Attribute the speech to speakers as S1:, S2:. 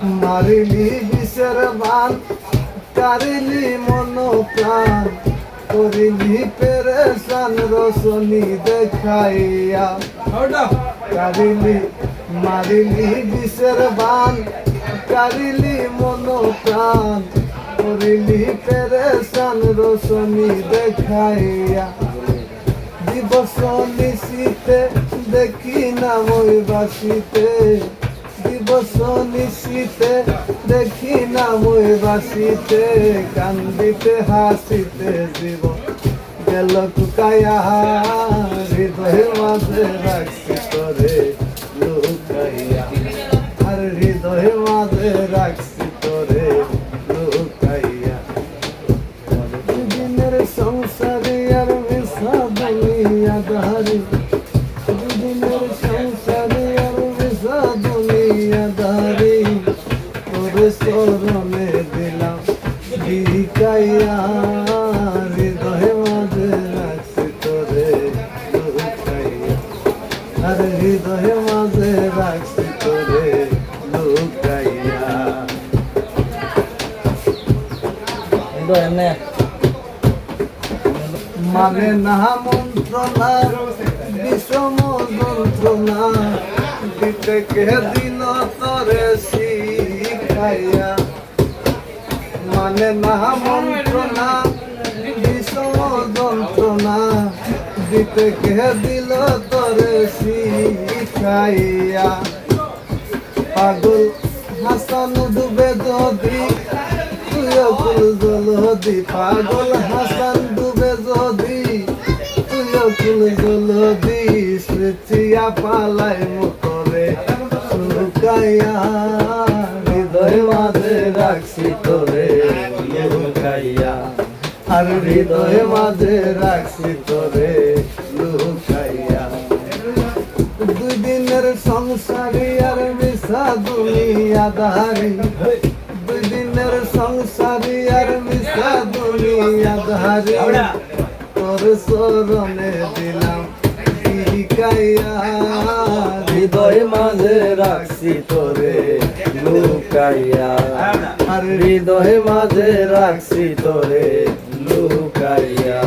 S1: মারিলি বিষের বান, কারিলি মন প্রাণ, করিলি পেরেশান রসনি দেখাইয়া। কারিলি মারিলি বিষের বান, কারিলি মন প্রাণ, করিলি পেরেশান রসনি দেখাইয়া। দিবস নিশীতে দেখি না মই বাসিতে, দিবস নিশীতে দেখি না মই বাসিতে, কান্দিতে হাসিতে জীবন গেল কুকাইয়া। হৃদয় মাঝে রাখছি তোরে লুকাইয়া, আর হৃদয় মাঝে রাখছি তোরে লুকাইয়া। দিনের সংসারে আর মিশা দুনিয়াদারি, দিনের সংসারে আর মিশা দুনিয়াদারি, তোরে শরণে দিলাম বিকাইয়া। হৃদয় মাঝে রাখছি তোরে লুকাইয়া, আর হৃদয় মাঝে রাখছি তোরে লুকাইয়া। মানে না মন্ত্রণা বিষম যন্ত্রণা, দিতে কে দিল তরে শিখাইয়া। মানে না মন্ত্রণা বিষম যন্ত্রণা, দিতে কে দিল তরে শিখাইয়া। পাগল হাসান ডুবে যদি তুইও কুল জলদি, পাগল হাসান ডুবে যদি তুইও কুল জলদি, স্মৃতিয়া পালাই মতরে লুকাইয়া। হৃদয় মাঝে রাখছি তোরে লুকাইয়া, আর হৃদয় মাঝে রাখছি তোরে লুকাইয়া। দুই দিনের সংসারী আর মিশা দুনিয়াদারি, দুই দিনের সংসারী আর মিশা দুনিয়াদারি, তোর শরণে দিলাম বিকাইয়া।
S2: হৃদয় মাঝে রাখছি তোরে লুকাইয়া, আর হৃদয় মাঝে রাখছি তোরে লুকাইয়া।